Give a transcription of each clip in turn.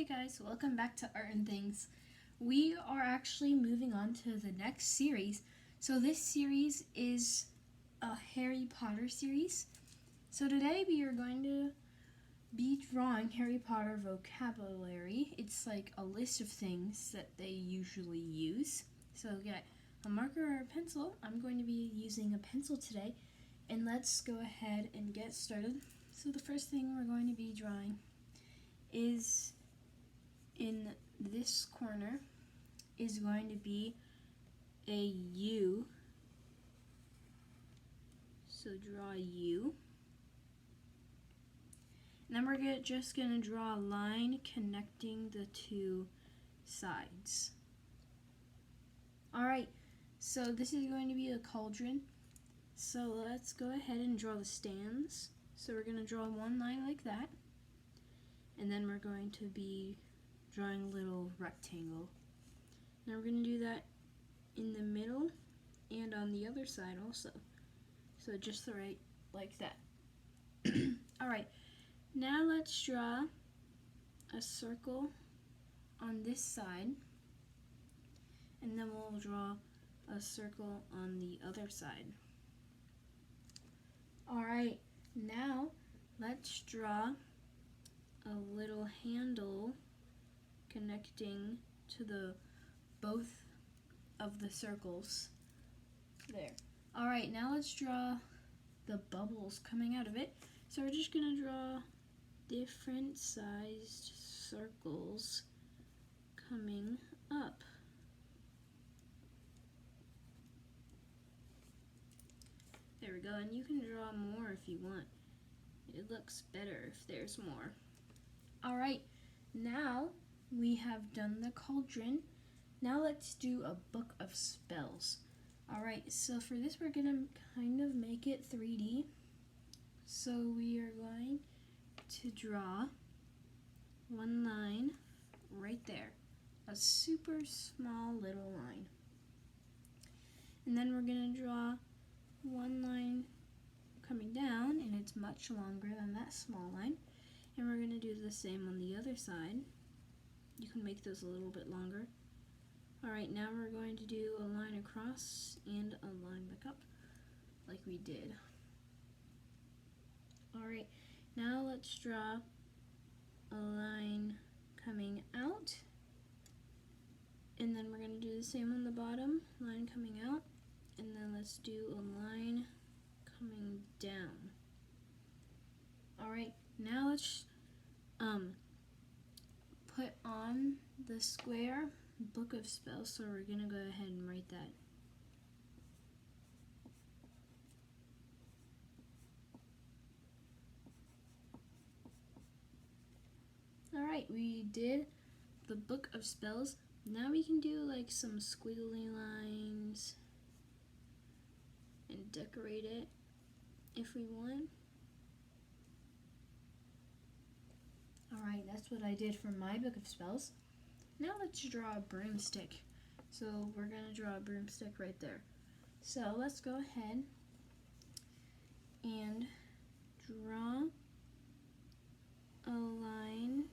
guys, welcome back to Art and Things. We are actually moving on to the next series. So this series is a Harry Potter series. So today we are going to be drawing Harry Potter vocabulary. It's like a list of things that they usually use. So get a marker or a pencil. I'm going to be using a pencil today. And let's go ahead and get started. So the first thing we're going to be drawing is in this corner is going to be a U. So draw a U. And then we're just going to draw a line connecting the two sides. Alright, so this is going to be a cauldron. So let's go ahead and draw the stands. So we're going to draw one line like that. And then we're going to be drawing a little rectangle. Now we're going to do that in the middle and on the other side also. So just right like that. Alright, now let's draw a circle on this side. And then we'll draw a circle on the other side. Alright, now let's draw a little handle connecting to the both of the circles there. Alright, now let's draw the bubbles coming out of it. So we're just going to draw different sized circles coming up. There we go, and you can draw more if you want. It looks better if there's more. Alright, now we have done the cauldron. Now let's do a book of spells. Alright, so for this we're going to kind of make it 3D. So we are going to draw one line right there. A super small little line. And then we're going to draw one line coming down, and it's much longer than that small line. And we're going to do the same on the other side. You can make those a little bit longer. Alright, now we're going to do a line across and a line back up, like we did. Alright, now let's draw a line coming out. And then we're going to do the same on the bottom, line coming out. And then let's do a line coming down. Alright, now let's put on the square book of spells. So we're going to go ahead and write that. Alright, we did the book of spells. Now we can do like some squiggly lines and decorate it if we want. Alright, that's what I did for my book of spells. Now let's draw a broomstick. So we're going to draw a broomstick right there. So let's go ahead and draw a line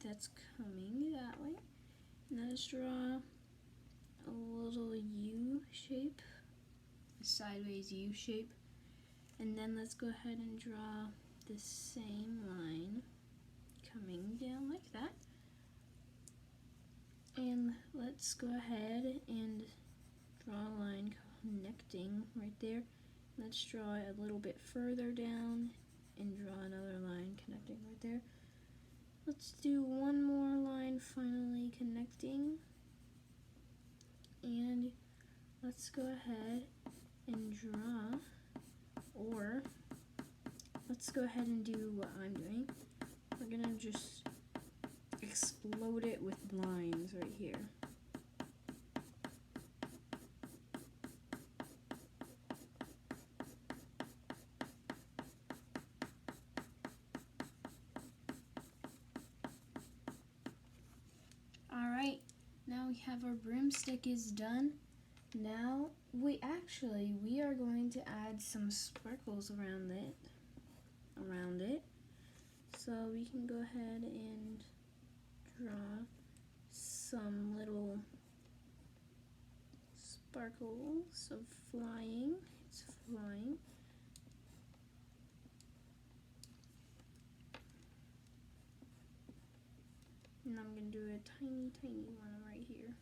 that's coming that way. And let's draw a little U shape, a sideways U shape. And then let's go ahead and draw the same line coming down like that. And let's go ahead and draw a line connecting right there. Let's draw it a little bit further down and draw another line connecting right there. Let's do one more line finally connecting. And let's go ahead and draw, or let's go ahead and do what I'm doing. We're gonna just explode it with lines right here. Alright, now we have our broomstick is done. Now, we are going to add some sparkles around it. So we can go ahead and sparkles of flying. It's flying. And I'm going to do a tiny, tiny one right here.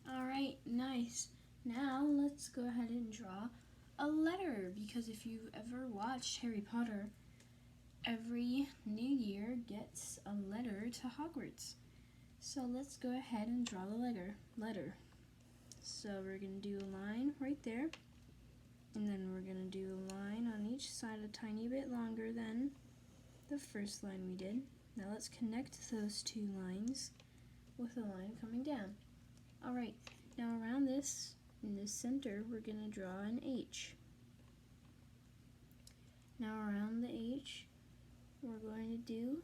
Alright, nice. Now let's go ahead and draw a letter, because if you've ever watched Harry Potter, every new year gets a letter to Hogwarts. So let's go ahead and draw the letter. So we're going to do a line right there, and then we're going to do a line on each side a tiny bit longer than the first line we did. Now let's connect those two lines with a line coming down. Alright, now around this, in the center, we're going to draw an H. Now around the H, we're going to do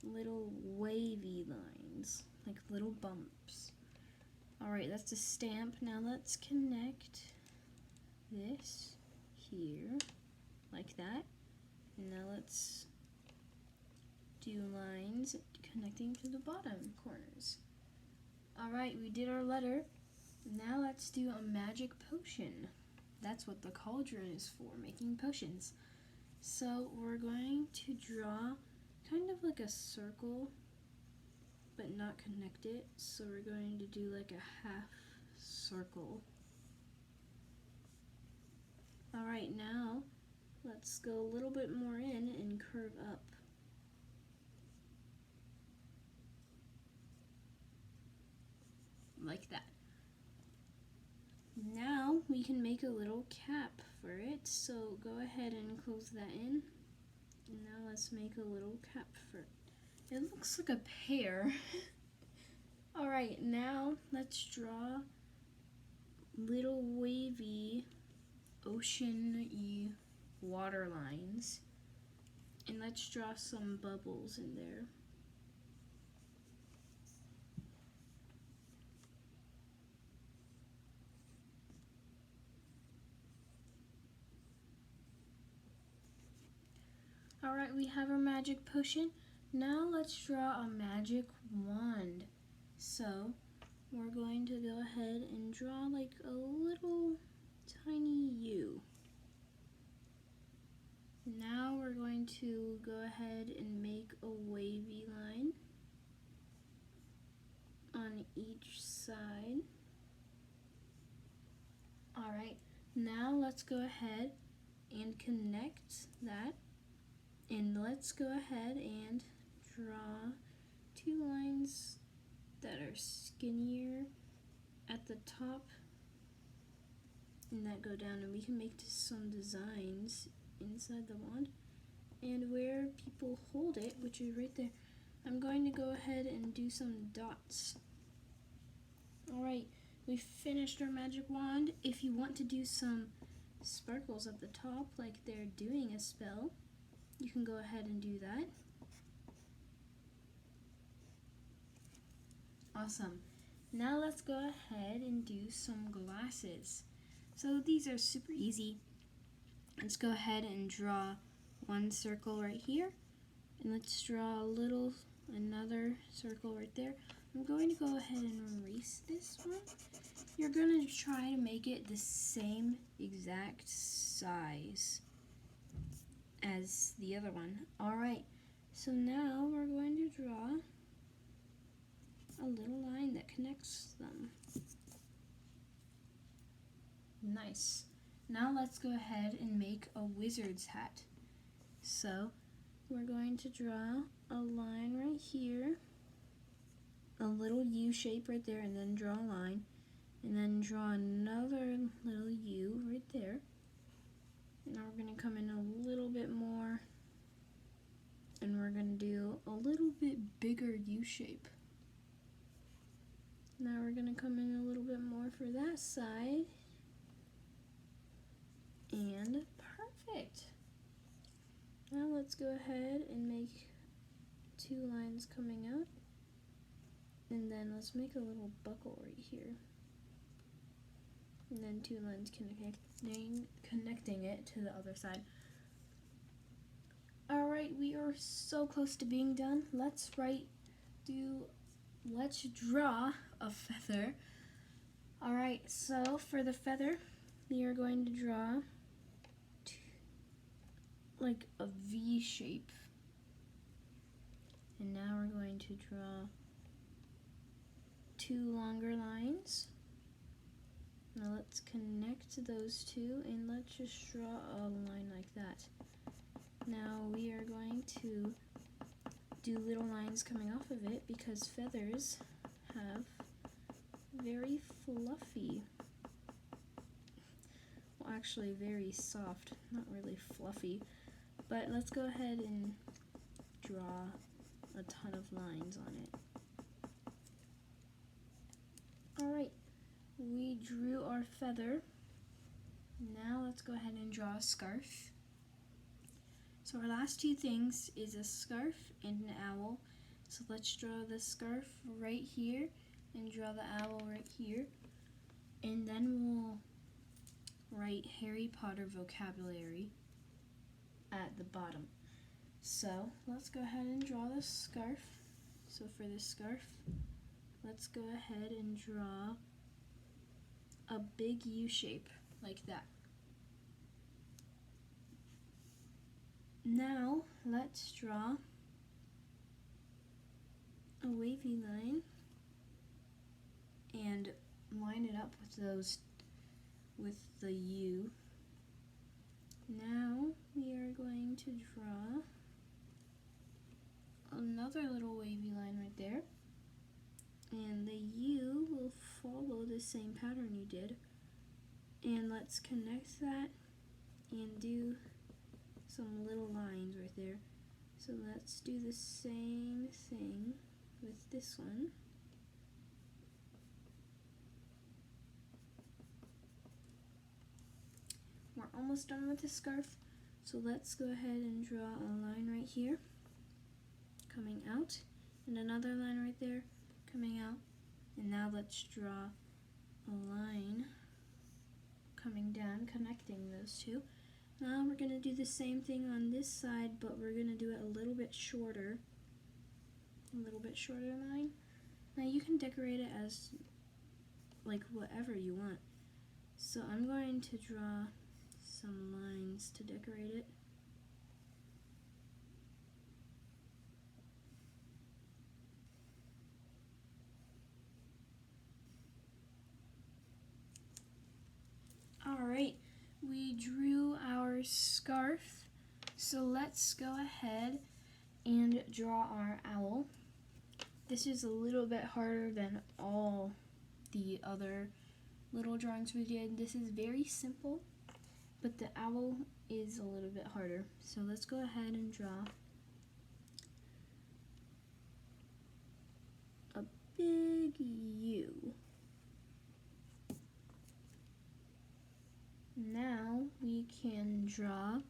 little wavy lines, like little bumps. Alright, that's a stamp. Now let's connect this here, like that. And now let's do lines connecting to the bottom corners. Alright, we did our letter. Now let's do a magic potion. That's what the cauldron is for, making potions. So we're going to draw kind of like a circle, but not connect it. So we're going to do like a half circle. Alright, now let's go a little bit more in and curve up. Like that. Now we can make a little cap for it, so go ahead and close that in. And now let's make a little cap for it. It looks like a pear. Alright, now let's draw little wavy ocean-y water lines. And let's draw some bubbles in there. Alright, we have our magic potion. Now let's draw a magic wand. So we're going to go ahead and draw like a little tiny U. Now we're going to go ahead and make a wavy line on each side. Alright, now let's go ahead and connect that. And let's go ahead and draw two lines that are skinnier at the top and that go down, and we can make some designs inside the wand. And where people hold it, which is right there, I'm going to go ahead and do some dots. Alright, we finished our magic wand. If you want to do some sparkles at the top like they're doing a spell, you can go ahead and do that. Awesome. Now let's go ahead and do some glasses. So these are super easy. Let's go ahead and draw one circle right here. And let's draw another circle right there. I'm going to go ahead and erase this one. You're going to try to make it the same exact size as the other one. Alright, so now we're going to draw a little line that connects them. Nice. Now let's go ahead and make a wizard's hat. So we're going to draw a line right here, a little U shape right there, and then draw a line, and then draw another little U right there. Now we're going to come in a little bit more, and we're going to do a little bit bigger U shape. Now we're going to come in a little bit more for that side, and perfect. Now let's go ahead and make two lines coming out, and then let's make a little buckle right here. And then two lines connecting it to the other side. Alright, we are so close to being done. Let's draw a feather Alright, so for the feather, we are going to draw like a V shape. And now we're going to draw 2 longer lines. Now let's connect those two and let's just draw a line like that. Now we are going to do little lines coming off of it because feathers have very fluffy, well actually very soft, not really fluffy, but let's go ahead and draw a ton of lines on it. Alright, we drew our feather. Now let's go ahead and draw a scarf. So our last two things is a scarf and an owl. So let's draw the scarf right here and draw the owl right here. And then we'll write Harry Potter vocabulary at the bottom. So let's go ahead and draw the scarf. So for the scarf, let's go ahead and draw a big U shape like that. Now let's draw a wavy line and line it up with the U. Now we are going to draw another little wavy line right there, and the U will follow the same pattern you did. And let's connect that and do some little lines right there. So let's do the same thing with this one. We're almost done with the scarf, so let's go ahead and draw a line right here coming out and another line right there coming out. And now let's draw a line coming down connecting those two. Now we're going to do the same thing on this side, but we're going to do it a little bit shorter line. Now you can decorate it as like whatever you want. So I'm going to draw some lines to decorate it. Alright, we drew our scarf, so let's go ahead and draw our owl. This is a little bit harder than all the other little drawings we did. This is very simple, but the owl is a little bit harder. So let's go ahead and draw a big U. Now we can draw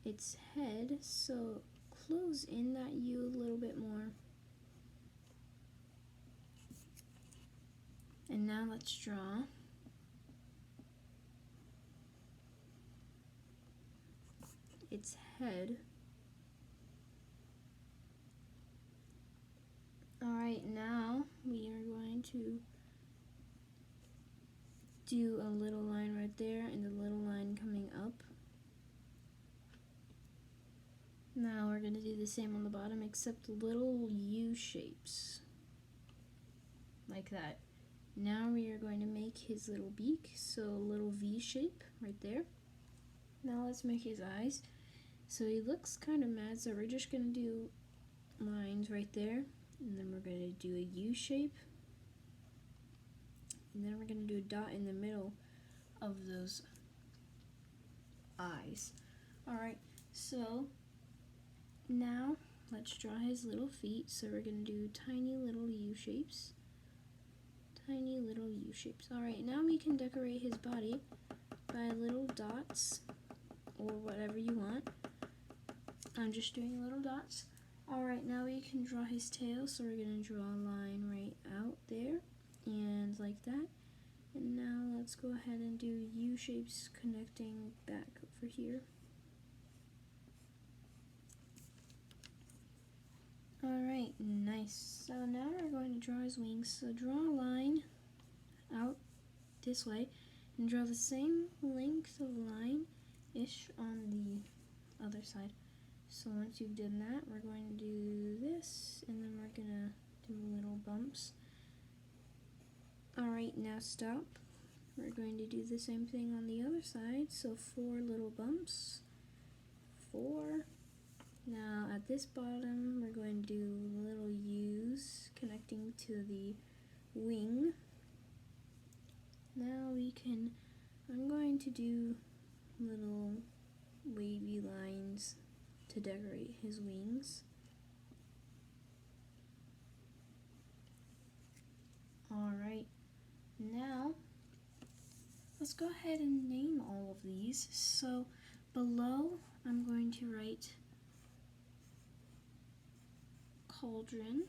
its head, so close in that U a little bit more. And now let's draw its head. Alright, now we are going to do a little line right there and a little line coming up. Now we're going to do the same on the bottom except little U shapes like that. Now we are going to make his little beak, so a little V shape right there. Now let's make his eyes. So he looks kind of mad, so we're just going to do lines right there, and then we're going to do a U shape, and then we're going to do a dot in the middle of those eyes. Alright, so now let's draw his little feet. So we're going to do tiny little U shapes. Tiny little U shapes. Alright, now we can decorate his body by little dots or whatever you want. I'm just doing little dots. Alright, now we can draw his tail, so we're going to draw a line right out there and like that. And now let's go ahead and do U shapes connecting back over here. Alright, nice. so now we're going to draw his wings. So draw a line out this way and draw the same length of line-ish on the other side. So once you've done that, we're going to do this, and then we're going to do little bumps. Alright, now stop. We're going to do the same thing on the other side, so 4 little bumps. 4. Now at this bottom, we're going to do little U's connecting to the wing. Now I'm going to do little wavy lines to decorate his wings. Alright, now let's go ahead and name all of these. So below I'm going to write cauldron,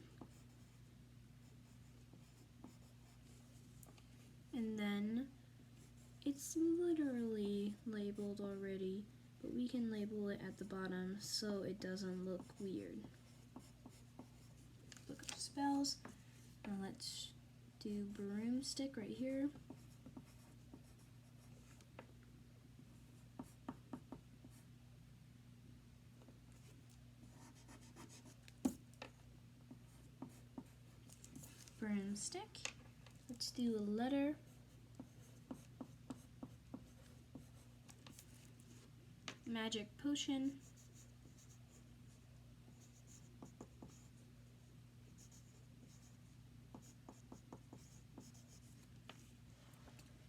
and then it's literally labeled already, but we can label it at the bottom so it doesn't look weird. Look up spells, and let's do broomstick right here. Broomstick. Let's do a letter. Magic potion.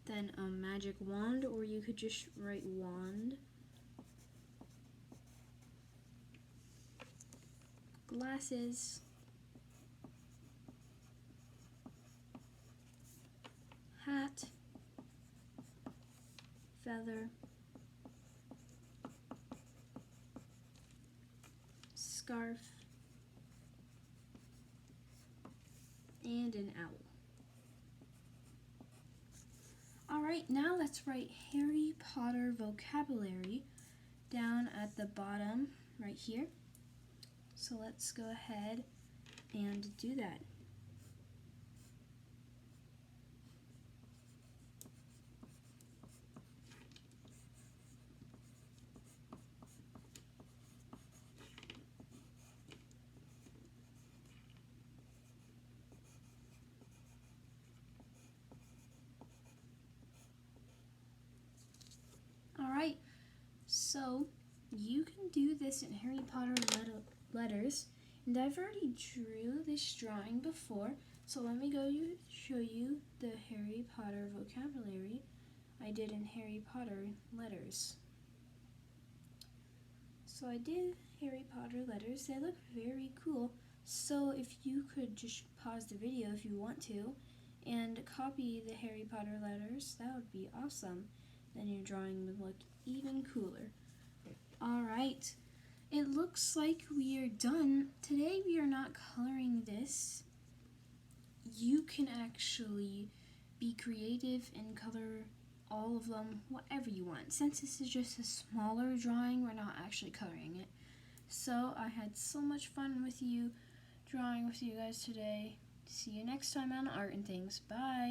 Then a magic wand, or you could just write wand. Glasses. Hat. Feather. Scarf. And an owl. Alright, now let's write Harry Potter vocabulary down at the bottom right here. So let's go ahead and do that. Alright, so you can do this in Harry Potter letters, and I've already drew this drawing before, so let me go show you the Harry Potter vocabulary I did in Harry Potter letters. So I did Harry Potter letters. They look very cool, so if you could just pause the video if you want to and copy the Harry Potter letters, that would be awesome. Then your drawing would look even cooler. Alright, it looks like we are done. Today we are not coloring this. You can actually be creative and color all of them, whatever you want. Since this is just a smaller drawing, we're not actually coloring it. So I had so much fun with you, drawing with you guys today. See you next time on Art and Things. Bye!